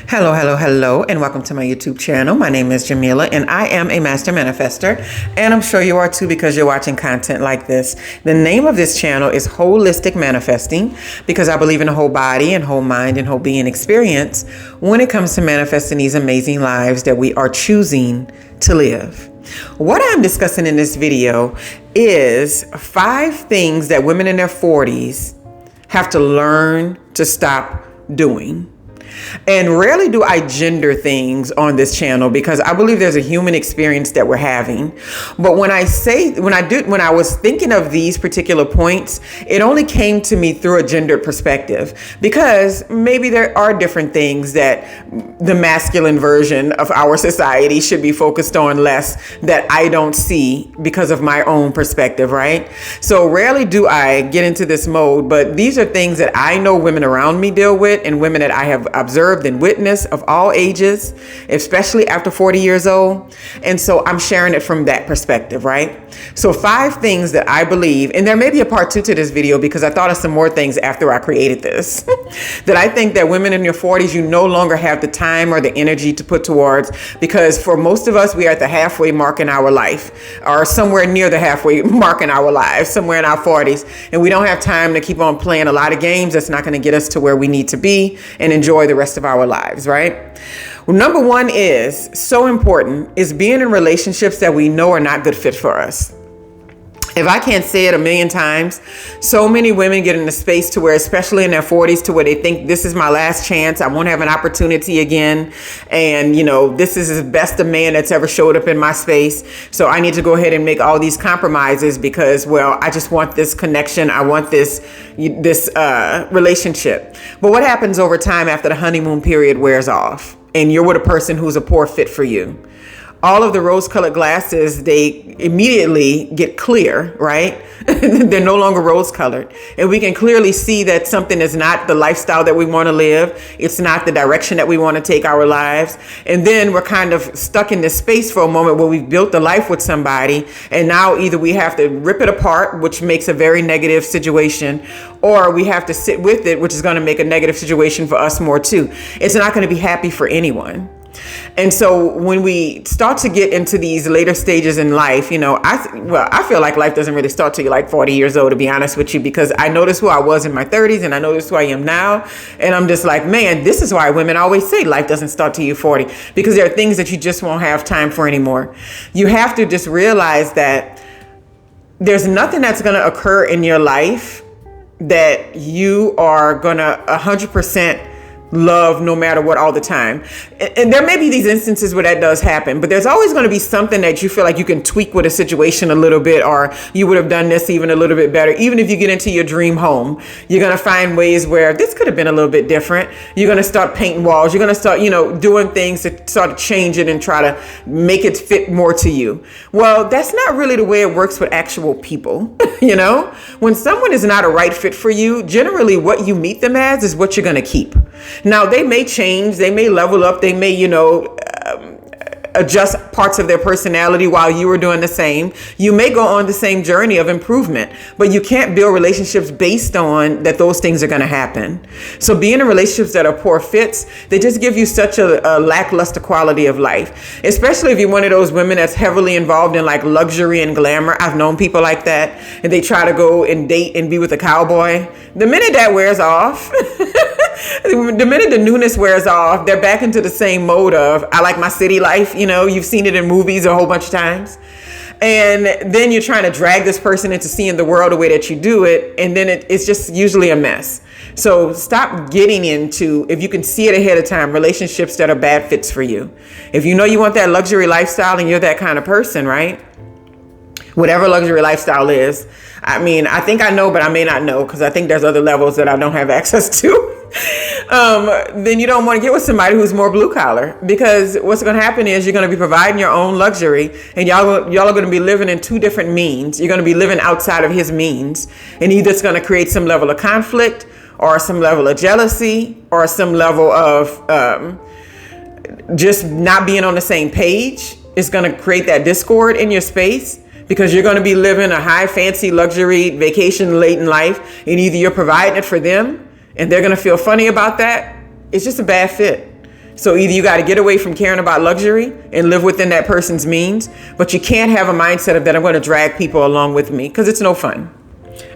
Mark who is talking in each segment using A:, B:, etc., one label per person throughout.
A: Hello, hello, hello, and welcome to my YouTube channel. My name is Jameelah, and I am a master manifester, and I'm sure you are too because you're watching content like this. The name of this channel is Holistic Manifesting because I believe in a whole body and whole mind and whole being experience when it comes to manifesting these amazing lives that we are choosing to live. What I'm discussing in this video is 5 things that women in their 40s have to learn to stop doing. And rarely do I gender things on this channel because I believe there's a human experience that we're having. But when I was thinking of these particular points, it only came to me through a gendered perspective because maybe there are different things that the masculine version of our society should be focused on less that I don't see because of my own perspective, right? So rarely do I get into this mode, but these are things that I know women around me deal with and women that I have observed and witnessed of all ages, especially after 40 years old. And so I'm sharing it from that perspective, right? So 5 things that I believe, and there may be a part 2 to this video because I thought of some more things after I created this, that I think that women in your 40s, you no longer have the time or the energy to put towards, because for most of us, we are at the halfway mark in our life or somewhere near the halfway mark in our lives, somewhere in our 40s. And we don't have time to keep on playing a lot of games that's not going to get us to where we need to be and enjoy the rest of our lives, right? Well, number 1 is so important is being in relationships that we know are not good fit for us. If I can't say it a million times, so many women get in the space to where, especially in their 40s, to where they think this is my last chance. I won't have an opportunity again. And, this is the best a man that's ever showed up in my space. So I need to go ahead and make all these compromises because, well, I just want this connection. I want this relationship. But what happens over time after the honeymoon period wears off and you're with a person who's a poor fit for you? All of the rose-colored glasses, they immediately get clear, right? They're no longer rose-colored. And we can clearly see that something is not the lifestyle that we want to live. It's not the direction that we want to take our lives. And then we're kind of stuck in this space for a moment where we've built a life with somebody. And now either we have to rip it apart, which makes a very negative situation, or we have to sit with it, which is going to make a negative situation for us more too. It's not going to be happy for anyone. And so when we start to get into these later stages in life, I feel like life doesn't really start till you're like 40 years old, to be honest with you, because I noticed who I was in my 30s and I noticed who I am now. And I'm just like, man, this is why women always say life doesn't start till you're 40, because there are things that you just won't have time for anymore. You have to just realize that there's nothing that's going to occur in your life that you are going to 100% love no matter what all the time. And there may be these instances where that does happen, but there's always going to be something that you feel like you can tweak with a situation a little bit, or you would have done this even a little bit better. Even if you get into your dream home, you're going to find ways where this could have been a little bit different. You're going to start painting walls. You're going to start, doing things to sort of change it and try to make it fit more to you. Well, that's not really the way it works with actual people. When someone is not a right fit for you, generally what you meet them as is what you're going to keep. Now, they may change, they may level up, they may, adjust parts of their personality while you are doing the same. You may go on the same journey of improvement, but you can't build relationships based on that those things are going to happen. So being in relationships that are poor fits, they just give you such a lackluster quality of life, especially if you're one of those women that's heavily involved in like luxury and glamour. I've known people like that, and they try to go and date and be with a cowboy. The minute that wears off, the minute the newness wears off, they're back into the same mode of, I like my city life. You've seen it in movies a whole bunch of times. And then you're trying to drag this person into seeing the world the way that you do it. And then it's just usually a mess. So stop getting into, if you can see it ahead of time, relationships that are bad fits for you. If you know you want that luxury lifestyle and you're that kind of person, right? Whatever luxury lifestyle is. I think I know, but I may not know, because I think there's other levels that I don't have access to. Then you don't want to get with somebody who's more blue collar, because what's going to happen is you're going to be providing your own luxury, and y'all are going to be living in 2 different means. You're going to be living outside of his means, and either it's going to create some level of conflict or some level of jealousy or some level of just not being on the same page. It's going to create that discord in your space, because you're going to be living a high fancy luxury vacation late in life, and either you're providing it for them and they're going to feel funny about that. It's just a bad fit. So either you got to get away from caring about luxury and live within that person's means, but you can't have a mindset of that I'm going to drag people along with me, because it's no fun.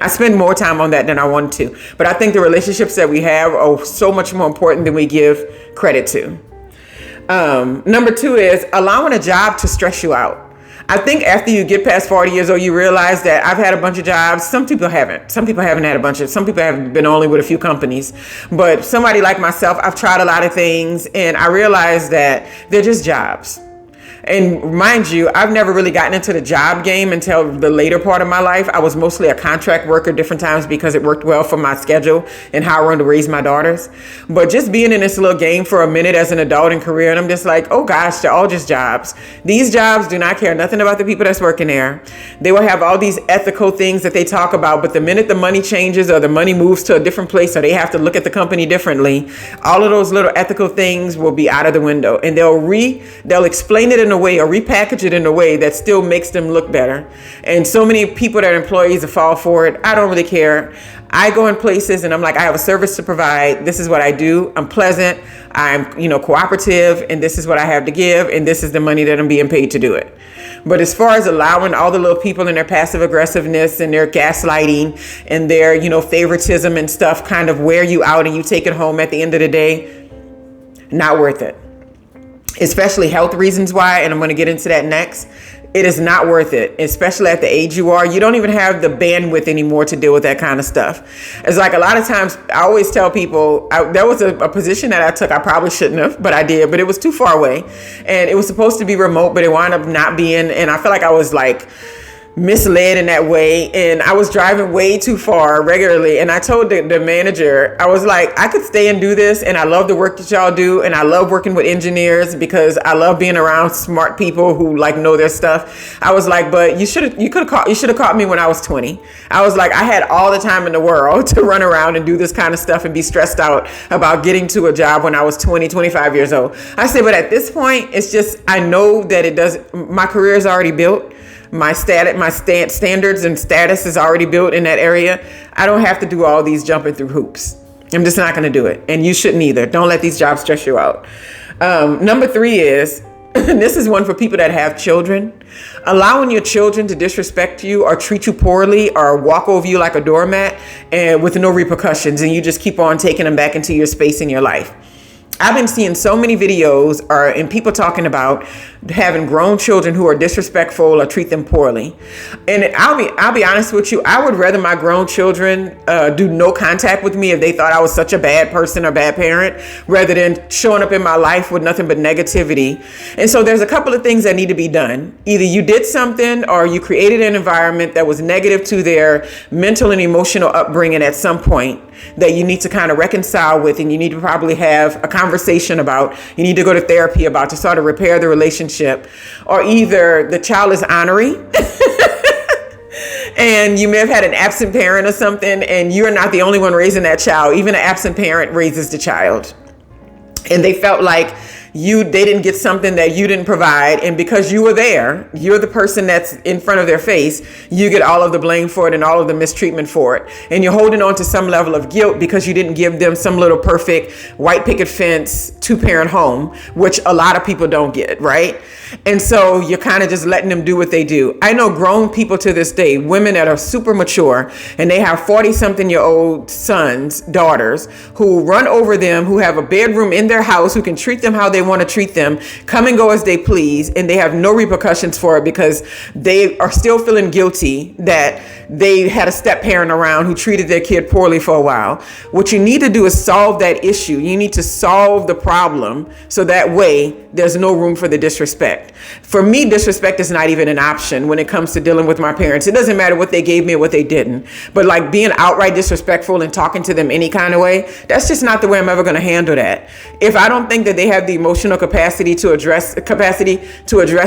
A: I spend more time on that than I want to. But I think the relationships that we have are so much more important than we give credit to. Number 2 is allowing a job to stress you out. I think after you get past 40 years old, you realize that I've had a bunch of jobs. Some people haven't. Some people haven't had a bunch of, some people have been only with a few companies. But somebody like myself, I've tried a lot of things, and I realized that they're just jobs. And mind you, I've never really gotten into the job game until the later part of my life. I was mostly a contract worker different times because it worked well for my schedule and how I wanted to raise my daughters. But just being in this little game for a minute as an adult and career, and I'm just like, oh gosh, they're all just jobs. These jobs do not care nothing about the people that's working there. They will have all these ethical things that they talk about, but the minute the money changes or the money moves to a different place or they have to look at the company differently, all of those little ethical things will be out of the window, and they'll explain it in a way or repackage it in a way that still makes them look better. And so many people that are employees fall for it. I don't really care. I go in places and I'm like, I have a service to provide. This is what I do. I'm pleasant. I'm, cooperative, and this is what I have to give. And this is the money that I'm being paid to do it. But as far as allowing all the little people and their passive aggressiveness and their gaslighting and their, favoritism and stuff kind of wear you out and you take it home at the end of the day, not worth it. Especially health reasons why, and I'm going to get into that next. It is not worth it, especially at the age you are. You don't even have the bandwidth anymore to deal with that kind of stuff. It's like a lot of times I always tell people, there was a position that I took. I probably shouldn't have, but I did. But it was too far away, and it was supposed to be remote, but it wound up not being. And I feel like I was like misled in that way, and I was driving way too far regularly, and I told the manager, I was like, I could stay and do this, and I love the work that y'all do, and I love working with engineers because I love being around smart people who know their stuff. I was like, but you should have caught me when I was 20. I was like, I had all the time in the world to run around and do this kind of stuff and be stressed out about getting to a job when I was 20, 25 years old. I said, but at this point, it's just, I know that my career is already built. My standards and status is already built in that area. I don't have to do all these jumping through hoops. I'm just not going to do it. And you shouldn't either. Don't let these jobs stress you out. Number 3 is, and this is one for people that have children, allowing your children to disrespect you or treat you poorly or walk over you like a doormat and with no repercussions. And you just keep on taking them back into your space in your life. I've been seeing so many videos and people talking about having grown children who are disrespectful or treat them poorly. And I'll be honest with you, I would rather my grown children do no contact with me if they thought I was such a bad person or bad parent, rather than showing up in my life with nothing but negativity. And so there's a couple of things that need to be done. Either you did something or you created an environment that was negative to their mental and emotional upbringing at some point that you need to kind of reconcile with, and you need to probably have a conversation about, you need to go to therapy about, to sort of repair the relationship. Or either the child is ornery and you may have had an absent parent or something, and you're not the only one raising that child. Even an absent parent raises the child, and they felt like they didn't get something that you didn't provide, and because you were there, you're the person that's in front of their face, you get all of the blame for it and all of the mistreatment for it, and you're holding on to some level of guilt because you didn't give them some little perfect white picket fence 2-parent home, which a lot of people don't get, right? And so you're kind of just letting them do what they do. I know grown people to this day, women that are super mature, and they have 40-something-year-old sons, daughters, who run over them, who have a bedroom in their house, who can treat them how they want to treat them, come and go as they please, and they have no repercussions for it because they are still feeling guilty that they had a step parent around who treated their kid poorly for a while. What you need to do is solve that issue. You need to solve the problem so that way there's no room for the disrespect. For me, disrespect is not even an option when it comes to dealing with my parents. It doesn't matter what they gave me or what they didn't, but like being outright disrespectful and talking to them any kind of way, that's just not the way I'm ever going to handle that. If I don't think that they have the emotional capacity to address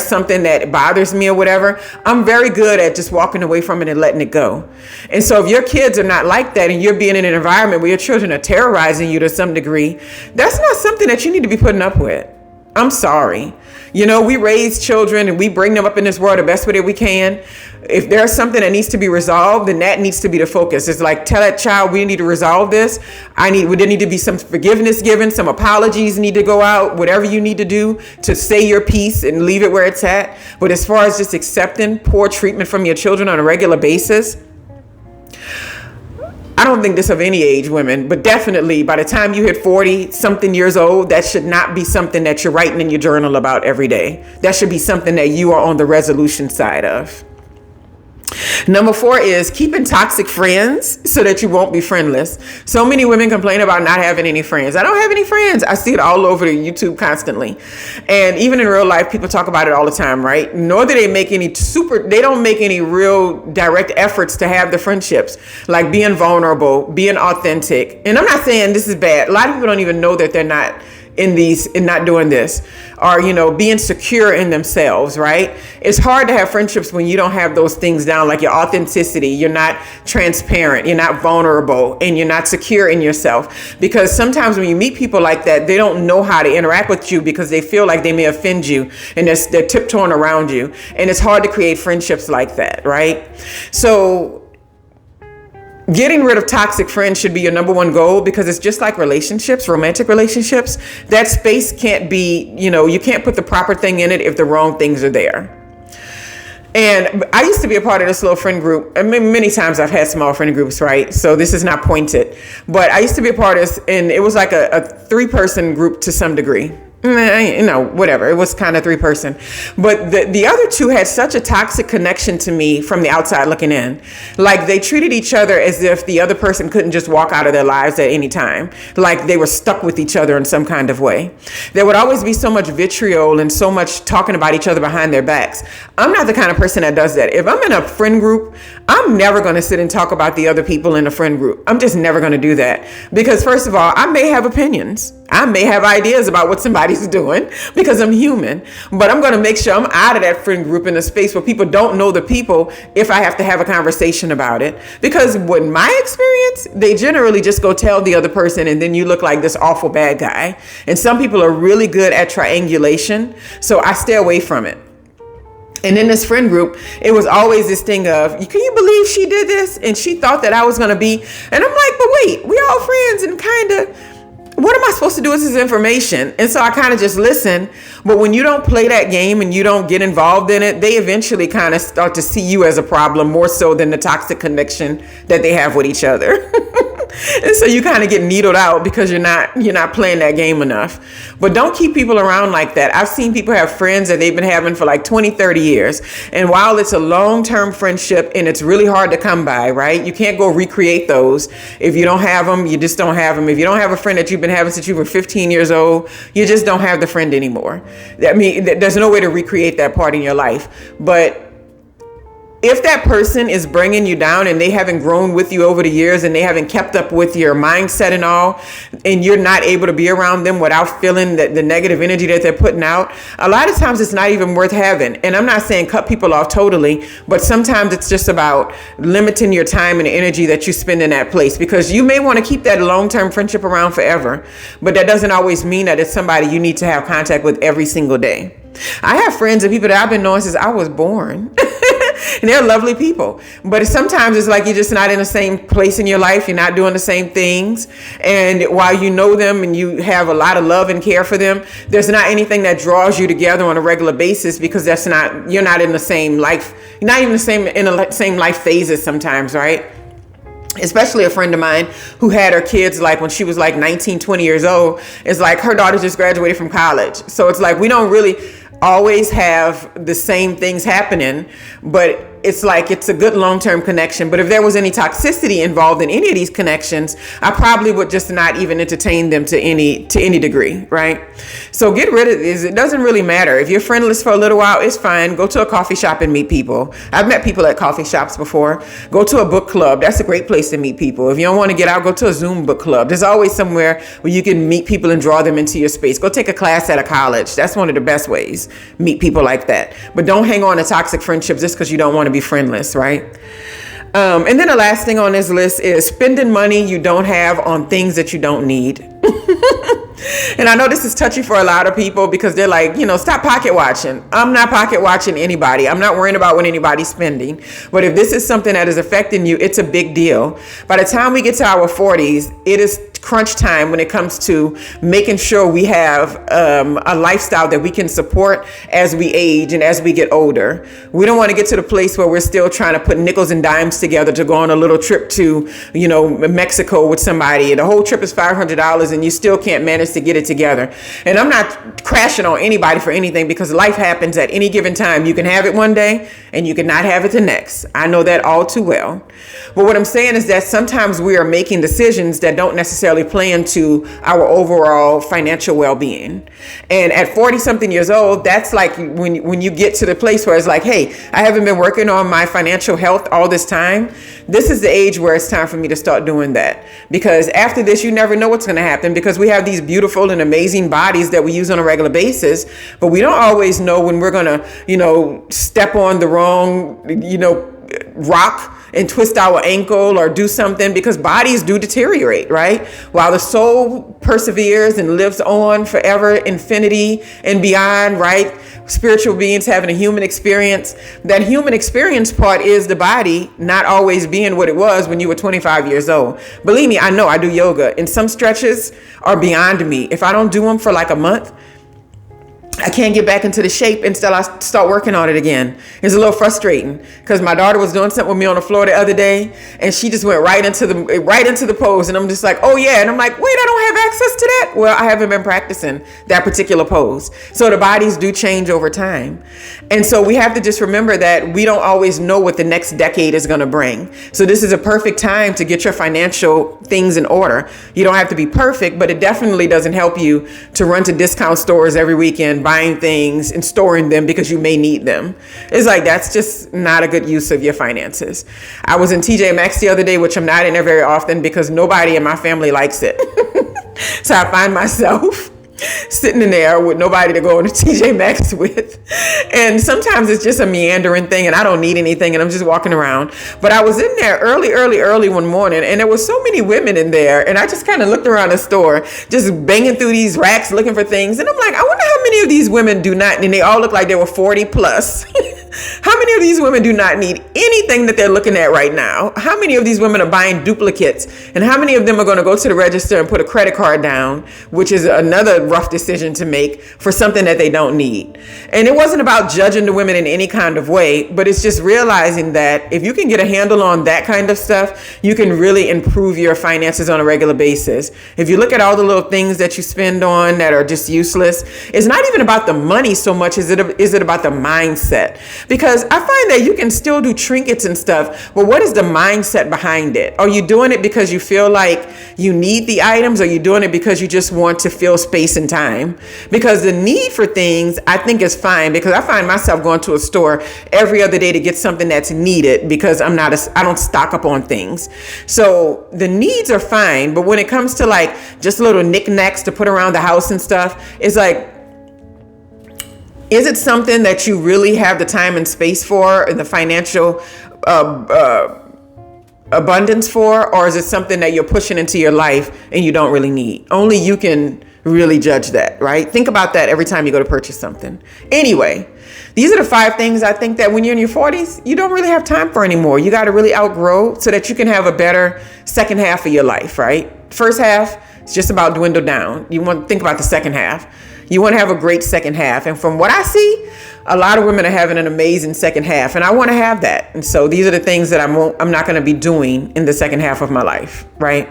A: something that bothers me or whatever, I'm very good at just walking away from it and letting it go. And so if your kids are not like that and you're being in an environment where your children are terrorizing you to some degree, that's not something that you need to be putting up with. I'm sorry. You know, we raise children and we bring them up in this world the best way that we can. If there's something that needs to be resolved, then that needs to be the focus. It's like, tell that child, we need to resolve this. There need to be some forgiveness given, some apologies need to go out, whatever you need to do to say your piece and leave it where it's at. But as far as just accepting poor treatment from your children on a regular basis, I don't think this of any age, women, but definitely by the time you hit 40 something years old, that should not be something that you're writing in your journal about every day. That should be something that you are on the resolution side of. Number 4 is keeping toxic friends so that you won't be friendless. So many women complain about not having any friends. I don't have any friends. I see it all over the YouTube constantly. And even in real life, people talk about it all the time, right? Nor do they make they don't make any real direct efforts to have the friendships, like being vulnerable, being authentic. And I'm not saying this is bad. A lot of people don't even know that they're not not doing this, or, you know, being secure in themselves, right? It's hard to have friendships when you don't have those things down, like your authenticity. You're not transparent, you're not vulnerable, and you're not secure in yourself. Because sometimes when you meet people like that, they don't know how to interact with you because they feel like they may offend you, and they're tiptoeing around you. And it's hard to create friendships like that, right? So getting rid of toxic friends should be your number one goal, because it's just like relationships, romantic relationships. That space can't be, you can't put the proper thing in it if the wrong things are there. And I used to be a part of this little friend group. I mean, many times I've had small friend groups, right? So this is not pointed, but I used to be a part of this, and it was like a 3-person group to some degree. Whatever. It was kind of 3-person. But the other 2 had such a toxic connection to me from the outside looking in. Like, they treated each other as if the other person couldn't just walk out of their lives at any time. Like they were stuck with each other in some kind of way. There would always be so much vitriol and so much talking about each other behind their backs. I'm not the kind of person that does that. If I'm in a friend group, I'm never going to sit and talk about the other people in the friend group. I'm just never going to do that. Because first of all, I may have opinions. I may have ideas about what somebody's doing because I'm human, but I'm going to make sure I'm out of that friend group in a space where people don't know the people if I have to have a conversation about it. Because in my experience, they generally just go tell the other person, and then you look like this awful bad guy. And some people are really good at triangulation, so I stay away from it. And in this friend group, it was always this thing of, can you believe she did this? And she thought that I was going to be, and I'm like, but wait, we all friends, and kind of, what am I supposed to do with this information? And so I kind of just listen. But when you don't play that game and you don't get involved in it, they eventually kind of start to see you as a problem, more so than the toxic connection that they have with each other. And so you kind of get needled out because you're not playing that game enough. But don't keep people around like that. I've seen people have friends that they've been having for like 20, 30 years. And while it's a long-term friendship and it's really hard to come by, right? You can't go recreate those. If you don't have them, you just don't have them. If you don't have a friend that you've been having since you were 15 years old, you just don't have the friend anymore. I mean, there's no way to recreate that part in your life. But if that person is bringing you down and they haven't grown with you over the years and they haven't kept up with your mindset and all, and you're not able to be around them without feeling the negative energy that they're putting out, a lot of times it's not even worth having. And I'm not saying cut people off totally, but sometimes it's just about limiting your time and energy that you spend in that place, because you may want to keep that long-term friendship around forever, but that doesn't always mean that it's somebody you need to have contact with every single day. I have friends and people that I've been knowing since I was born. And they're lovely people. But sometimes it's like you're just not in the same place in your life. You're not doing the same things. And while you know them and you have a lot of love and care for them, there's not anything that draws you together on a regular basis, because you're not in the same life. You're not even in the same life phases sometimes, right? Especially a friend of mine who had her kids like when she was like 19, 20 years old. It's like her daughter just graduated from college. So it's like we don't really always have the same things happening, but it's like it's a good long-term connection. But if there was any toxicity involved in any of these connections, I probably would just not even entertain them to any degree, right? So get rid of this. It doesn't really matter. If you're friendless for a little while, it's fine. Go to a coffee shop and meet people. I've met people at coffee shops before. Go to a book club. That's a great place to meet people. If you don't want to get out, go to a Zoom book club. There's always somewhere where you can meet people and draw them into your space. Go take a class at a college. That's one of the best ways. Meet people like that. But don't hang on to toxic friendships just because you don't want to be friendless, right? And then the last thing on this list is spending money you don't have on things that you don't need. And I know this is touchy for a lot of people because they're like, stop pocket watching. I'm not pocket watching anybody. I'm not worrying about what anybody's spending. But if this is something that is affecting you, it's a big deal. By the time we get to our 40s, it is crunch time when it comes to making sure we have a lifestyle that we can support as we age and as we get older. We don't want to get to the place where we're still trying to put nickels and dimes together to go on a little trip to, Mexico with somebody. The whole trip is $500 and you still can't manage to get it together. And I'm not crashing on anybody for anything because life happens at any given time. You can have it one day and you can not have it the next. I know that all too well. But what I'm saying is that sometimes we are making decisions that don't necessarily play into our overall financial well-being. And at 40 something years old, that's like when you get to the place where it's like, hey, I haven't been working on my financial health all this time. This is the age where it's time for me to start doing that. Because after this, you never know what's going to happen because we have these beautiful and amazing bodies that we use on a regular basis, but we don't always know when we're going to, step on the wrong, rock and twist our ankle or do something because bodies do deteriorate, right? While the soul perseveres and lives on forever, infinity and beyond, right? Spiritual beings having a human experience. That human experience part is the body not always being what it was when you were 25 years old. Believe me, I know I do yoga and some stretches are beyond me. If I don't do them for like a month, I can't get back into the shape until I start working on it again. It's a little frustrating because my daughter was doing something with me on the floor the other day and she just went right into the pose. And I'm just like, oh yeah. And I'm like, wait, I don't have access to that. Well, I haven't been practicing that particular pose. So the bodies do change over time. And so we have to just remember that we don't always know what the next decade is going to bring. So this is a perfect time to get your financial things in order. You don't have to be perfect, but it definitely doesn't help you to run to discount stores every weekend, buying things and storing them because you may need them. It's like, that's just not a good use of your finances. I was in TJ Maxx the other day, which I'm not in there very often because nobody in my family likes it. So I find myself sitting in there with nobody to go into TJ Maxx with. And sometimes it's just a meandering thing and I don't need anything and I'm just walking around. But I was in there early one morning and there were so many women in there and I just kind of looked around the store, just banging through these racks looking for things. And I'm like, I wonder how many of these women do not, and they all look like they were 40 plus. How many of these women do not need anything that they're looking at right now? How many of these women are buying duplicates? And how many of them are going to go to the register and put a credit card down, which is another rough decision to make for something that they don't need? And it wasn't about judging the women in any kind of way, but it's just realizing that if you can get a handle on that kind of stuff, you can really improve your finances on a regular basis. If you look at all the little things that you spend on that are just useless, it's not even about the money so much as is it about the mindset. Because I find that you can still do trinkets and stuff, but what is the mindset behind it? Are you doing it because you feel like you need the items? Or are you doing it because you just want to fill space and time? Because the need for things, I think, is fine, because I find myself going to a store every other day to get something that's needed because I don't stock up on things. So the needs are fine, but when it comes to like just little knickknacks to put around the house and stuff, it's like, is it something that you really have the time and space for and the financial abundance for? Or is it something that you're pushing into your life and you don't really need? Only you can really judge that, right? Think about that every time you go to purchase something. Anyway, these are the 5 things I think that when you're in your 40s, you don't really have time for anymore. You got to really outgrow so that you can have a better second half of your life, right? First half, it's just about dwindle down. You want to think about the second half. You want to have a great second half. And from what I see, a lot of women are having an amazing second half. And I want to have that. And so these are the things that I'm not going to be doing in the second half of my life. Right.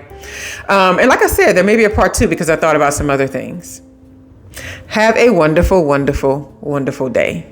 A: And like I said, there may be a part 2 because I thought about some other things. Have a wonderful, wonderful, wonderful day.